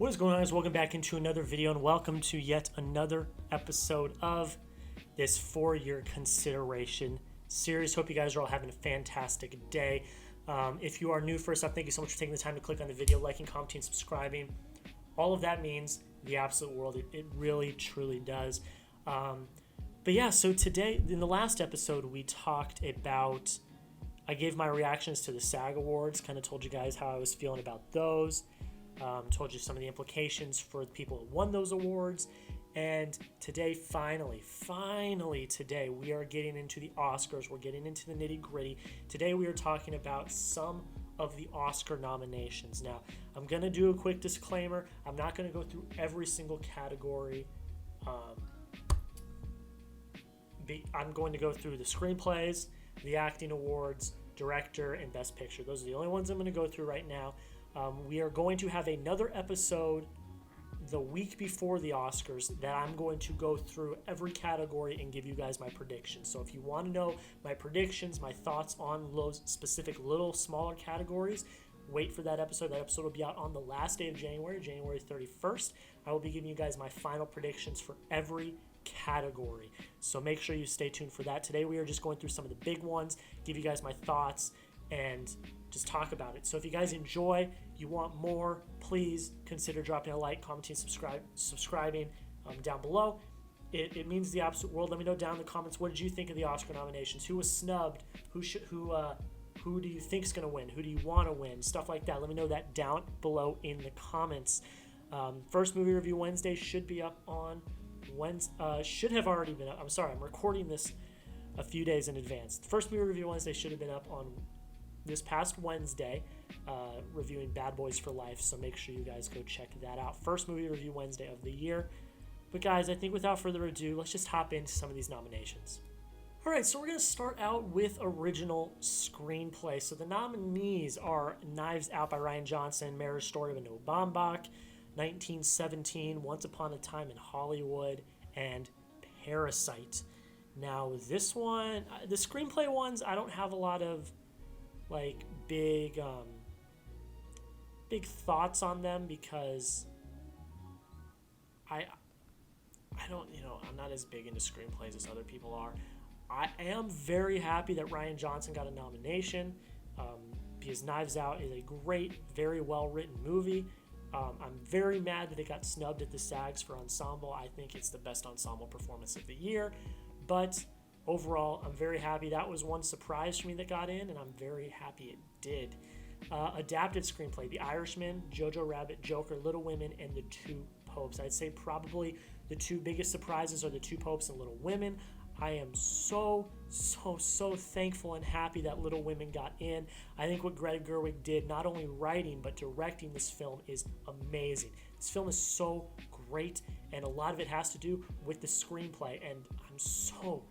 What is going on, guys? Welcome back into another video and welcome to yet another episode of this 4-year consideration series. Hope you guys are all having a fantastic day. If you are new, first up, thank you so much for taking the time to click on the video, liking, commenting, subscribing. All of that means the absolute world. It really, truly does. But yeah, so today, in the last episode, we talked about, I gave my reactions to the SAG Awards, kind of told you guys how I was feeling about those. Told you some of the implications for the people who won those awards. And today, finally today, we are getting into the Oscars. We're getting into the nitty gritty. Today, we are talking about some of the Oscar nominations. Now, I'm going to do a quick disclaimer. I'm not going to go through every single category. I'm going to go through the screenplays, the acting awards, director, and best picture. Those are the only ones I'm going to go through right now. We are going to have another episode the week before the Oscars that I'm going to go through every category and give you guys my predictions. So if you want to know my predictions, my thoughts on those specific little smaller categories, wait for that episode. That episode will be out on the last day of January 31st. I will be giving you guys my final predictions for every category. So make sure you stay tuned for that. Today we are just going through some of the big ones, give you guys my thoughts, and just talk about it. So if you guys enjoy, you want more, please consider dropping a like, commenting, subscribing down below. It means the absolute world. Let me know down in the comments, what did you think of the Oscar nominations? Who was snubbed? Who do you think is going to win? Who do you want to win? Stuff like that. Let me know that down below in the comments. First Movie Review Wednesday should be up on Wednesday. Should have already been up. I'm sorry, I'm recording this a few days in advance. The First Movie Review Wednesday should have been up on this past Wednesday, reviewing Bad Boys for Life, so make sure you guys go check that out. First Movie Review Wednesday of the year. But guys, I think without further ado, let's just hop into some of these nominations. Alright, so we're going to start out with original screenplay. So the nominees are Knives Out by Rian Johnson, Marriage Story by Noah Baumbach, 1917, Once Upon a Time in Hollywood, and Parasite. Now this one, the screenplay ones, I don't have a lot of big thoughts on them because I don't, I'm not as big into screenplays as other people are. I am very happy that Rian Johnson got a nomination because Knives Out is a great, very well written movie. I'm very mad that it got snubbed at the SAGs for ensemble. I think it's the best ensemble performance of the year, but overall, I'm very happy. That was one surprise for me that got in, and I'm very happy it did. Adapted screenplay, The Irishman, Jojo Rabbit, Joker, Little Women, and The Two Popes. I'd say probably the two biggest surprises are The Two Popes and Little Women. I am so thankful and happy that Little Women got in. I think what Greta Gerwig did, not only writing but directing this film, is amazing. This film is so great, and a lot of it has to do with the screenplay, and I'm so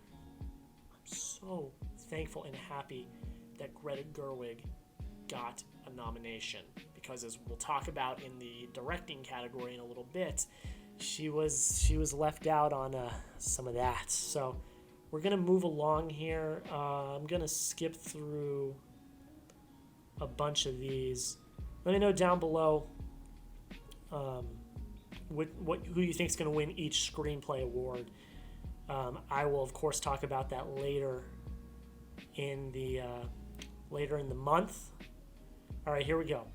thankful and happy that Greta Gerwig got a nomination, because as we'll talk about in the directing category in a little bit, she was left out on some of that. So we're gonna move along here. I'm gonna skip through a bunch of these. Let me know down below who you think is gonna win each screenplay award. I will, of course, talk about that later in the month. All right, here we go.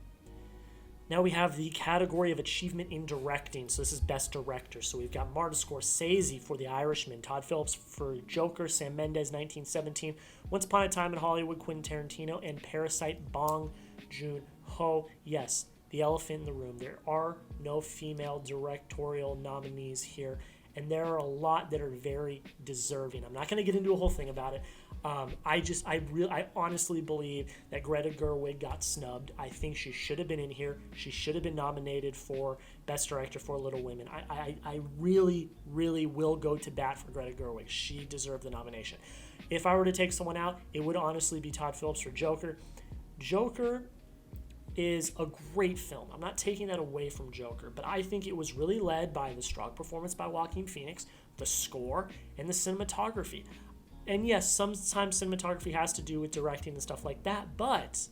Now we have the category of achievement in directing. So this is Best Director. So we've got Martin Scorsese for The Irishman, Todd Phillips for Joker, Sam Mendes, 1917, Once Upon a Time in Hollywood, Quentin Tarantino, and Parasite, Bong Joon-ho. Yes, the elephant in the room. There are no female directorial nominees here, and there are a lot that are very deserving. I'm not going to get into a whole thing about it. I honestly believe that Greta Gerwig got snubbed. I think she should have been in here. She should have been nominated for Best Director for Little Women. I really will go to bat for Greta Gerwig. She deserved the nomination. If I were to take someone out, it would honestly be Todd Phillips for Joker. Joker is a great film. I'm not taking that away from Joker, but I think it was really led by the strong performance by Joaquin Phoenix, the score, and the cinematography. And yes, sometimes cinematography has to do with directing and stuff like that, but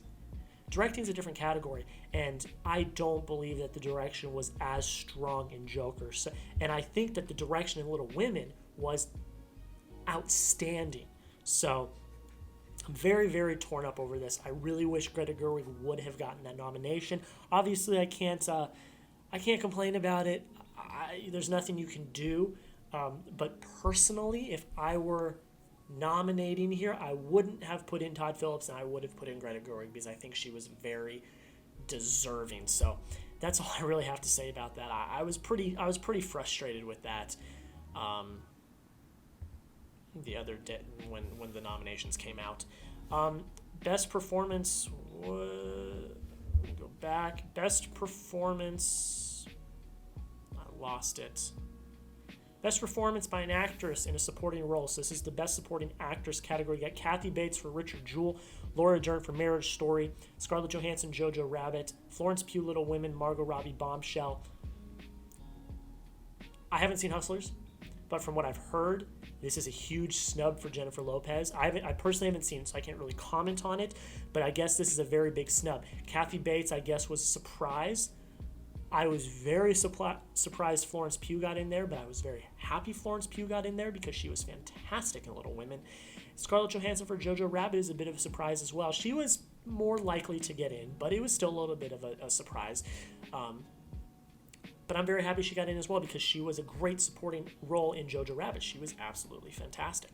directing is a different category, and I don't believe that the direction was as strong in Joker. So, and I think that the direction in Little Women was outstanding. So I'm very, very torn up over this. I really wish Greta Gerwig would have gotten that nomination. Obviously, I can't complain about it. There's nothing you can do. But personally, if I were nominating here, I wouldn't have put in Todd Phillips, and I would have put in Greta Gerwig because I think she was very deserving. So that's all I really have to say about that. I was pretty frustrated with that. The other day when the nominations came out. Best performance. Let me go back. Best performance. I lost it. Best performance by an actress in a supporting role. So this is the best supporting actress category. You got Kathy Bates for Richard Jewell, Laura Dern for Marriage Story, Scarlett Johansson, Jojo Rabbit, Florence Pugh, Little Women, Margot Robbie, Bombshell. I haven't seen Hustlers, but from what I've heard, this is a huge snub for Jennifer Lopez. I personally haven't seen it, so I can't really comment on it, but I guess this is a very big snub. Kathy Bates, I guess, was a surprise. I was very surprised Florence Pugh got in there, but I was very happy Florence Pugh got in there because she was fantastic in Little Women. Scarlett Johansson for Jojo Rabbit is a bit of a surprise as well. She was more likely to get in, but it was still a little bit of a surprise. But I'm very happy she got in as well because she was a great supporting role in Jojo Rabbit. She was absolutely fantastic.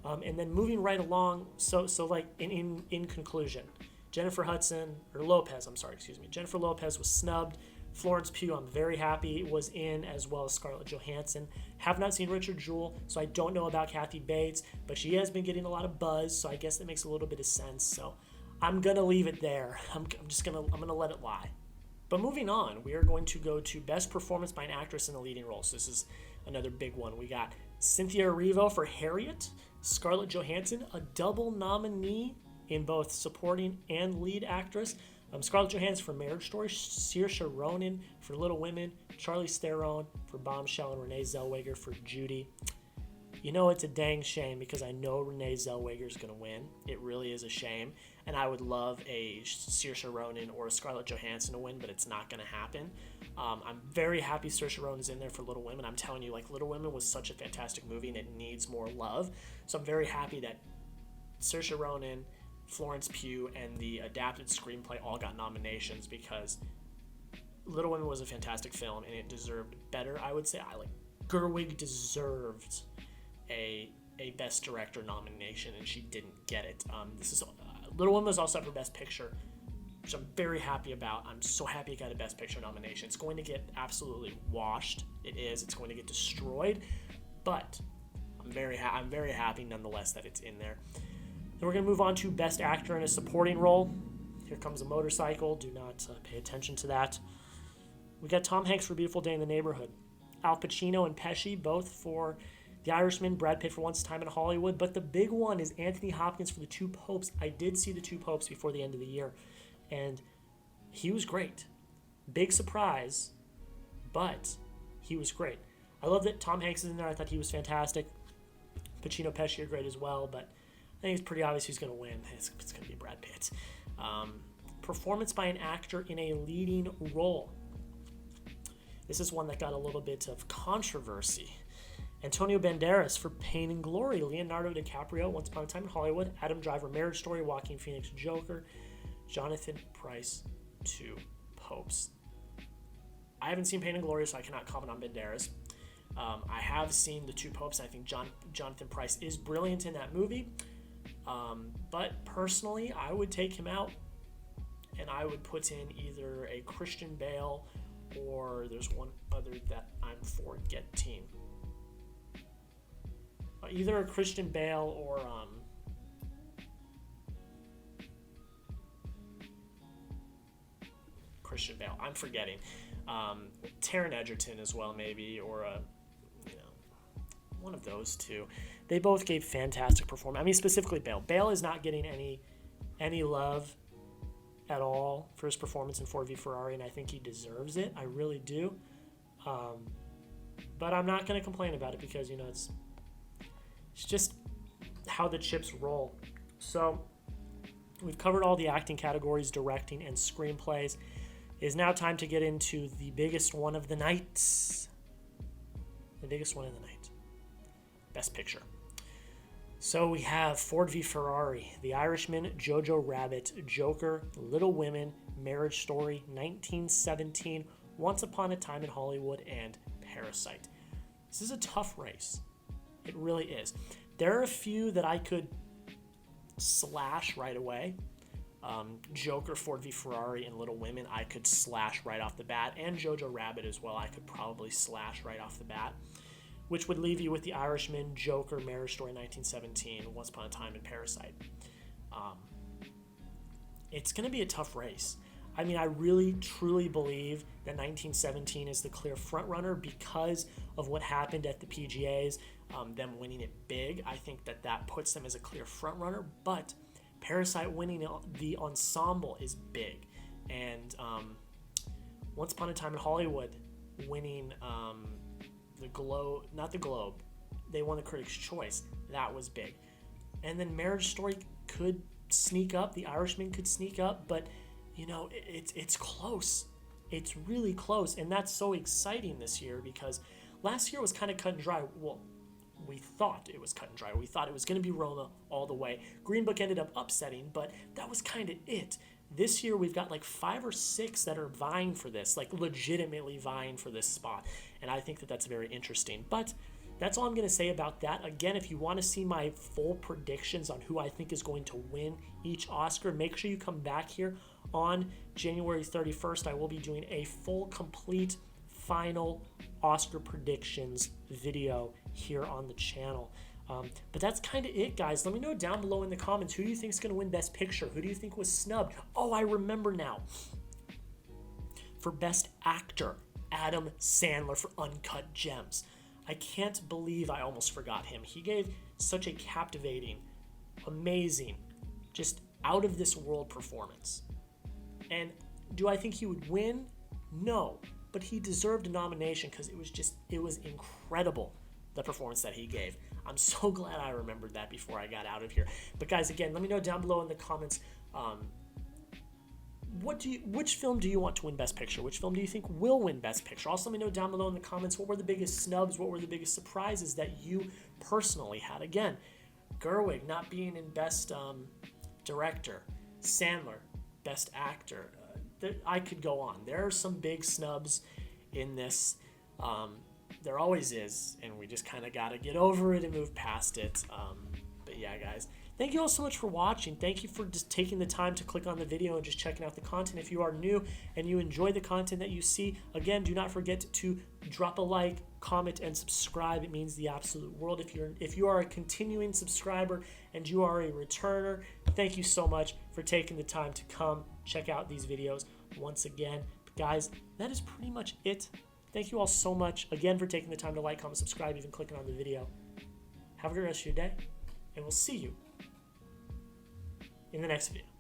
And then moving right along, so like in conclusion, Jennifer Lopez was snubbed. Florence Pugh, I'm very happy, was in, as well as Scarlett Johansson. Have not seen Richard Jewell, so I don't know about Kathy Bates, but she has been getting a lot of buzz, so I guess that makes a little bit of sense. So I'm gonna leave it there. I'm gonna let it lie. But moving on, we are going to go to Best Performance by an Actress in a Leading Role. So this is another big one. We got Cynthia Erivo for Harriet, Scarlett Johansson, a double nominee in both supporting and lead actress. Scarlett Johansson for Marriage Story, Saoirse Ronan for Little Women, Charlize Theron for Bombshell, and Renee Zellweger for Judy. You know, it's a dang shame because I know Renee Zellweger is going to win. It really is a shame. And I would love a Saoirse Ronan or a Scarlett Johansson to win, but it's not going to happen. I'm very happy Saoirse Ronan is in there for Little Women. I'm telling you, like, Little Women was such a fantastic movie and it needs more love. So I'm very happy that Saoirse Ronan, Florence Pugh, and the adapted screenplay all got nominations because Little Women was a fantastic film and it deserved better. I would say Gerwig deserved a Best Director nomination and she didn't get it. Little Women was also up for Best Picture, which I'm very happy about. I'm so happy it got a Best Picture nomination. It's going to get absolutely washed. It is. It's going to get destroyed, but I'm very happy nonetheless that it's in there. Then we're going to move on to Best Actor in a Supporting Role. Here comes a motorcycle. Do not pay attention to that. We got Tom Hanks for Beautiful Day in the Neighborhood. Al Pacino and Pesci, both for The Irishman. Brad Pitt for Once Time in Hollywood. But the big one is Anthony Hopkins for The Two Popes. I did see The Two Popes before the end of the year, and he was great. Big surprise, but he was great. I love that Tom Hanks is in there. I thought he was fantastic. Pacino, Pesci are great as well, but I think it's pretty obvious who's going to win. It's going to be Brad Pitt. Performance by an actor in a leading role. This is one that got a little bit of controversy. Antonio Banderas for Pain and Glory. Leonardo DiCaprio, Once Upon a Time in Hollywood. Adam Driver, Marriage Story. Joaquin Phoenix, Joker. Jonathan Pryce, Two Popes. I haven't seen Pain and Glory, so I cannot comment on Banderas. I have seen The Two Popes. I think Jonathan Pryce is brilliant in that movie. But personally, I would take him out and I would put in either a Christian Bale or there's one other that I'm forgetting. Either a Christian Bale or Christian Bale. I'm forgetting. Taron Egerton as well, maybe, or one of those two. They both gave fantastic performance. I mean, specifically Bale. Bale is not getting any love at all for his performance in Ford v Ferrari, and I think he deserves it. I really do. But I'm not going to complain about it because, it's just how the chips roll. So we've covered all the acting categories, directing, and screenplays. It is now time to get into the biggest one of the night. The biggest one of the night. Best Picture. So we have Ford v Ferrari, The Irishman, Jojo Rabbit, Joker, Little Women, Marriage Story, 1917, Once Upon a Time in Hollywood, and Parasite. This is a tough race. It really is. There are a few that I could slash right away. Joker, Ford v Ferrari, and Little Women I could slash right off the bat, and Jojo Rabbit as well I could probably slash right off the bat, which would leave you with The Irishman, Joker, Marriage Story, 1917, Once Upon a Time, and Parasite. It's going to be a tough race. I mean, I really, truly believe that 1917 is the clear frontrunner because of what happened at the PGAs, them winning it big. I think that puts them as a clear frontrunner, but Parasite winning the ensemble is big. And Once Upon a Time in Hollywood winning the Globe, not the Globe, they won the Critics' Choice. That was big. And then Marriage Story could sneak up. The Irishman could sneak up, but you know, it's close. It's really close, and that's so exciting this year because last year was kind of cut and dry. Well, we thought it was cut and dry. We thought it was going to be Roma all the way. Green Book ended up upsetting, but that was kind of it. This year we've got like 5 or 6 that are vying for this, like legitimately vying for this spot, and I think that that's very interesting. But that's all I'm going to say about that. Again, if you want to see my full predictions on who I think is going to win each Oscar, make sure you come back here on January 31st. I will be doing a full, complete, final Oscar predictions video here on the channel. But that's kind of it, guys. Let me know down below in the comments who do you think is going to win Best Picture? Who do you think was snubbed? Oh, I remember now. For Best Actor, Adam Sandler for Uncut Gems. I can't believe I almost forgot him. He gave such a captivating, amazing, just out-of-this-world performance. And do I think he would win? No. But he deserved a nomination because it was incredible, the performance that he gave. I'm so glad I remembered that before I got out of here. But guys, again, let me know down below in the comments, which film do you want to win Best Picture? Which film do you think will win Best Picture? Also, let me know down below in the comments what were the biggest snubs, what were the biggest surprises that you personally had. Again, Gerwig not being in Best Director, Sandler, Best Actor. I could go on. There are some big snubs in this. There always is, and we just kind of got to get over it and move past it. But yeah, guys, thank you all so much for watching. Thank you for just taking the time to click on the video and just checking out the content. If you are new and you enjoy the content that you see, again, do not forget to drop a like, comment, and subscribe. It means the absolute world. If you are a continuing subscriber and you are a returner, thank you so much for taking the time to come check out these videos once again. But guys, that is pretty much it. Thank you all so much again for taking the time to like, comment, subscribe, even clicking on the video. Have a great rest of your day, and we'll see you in the next video.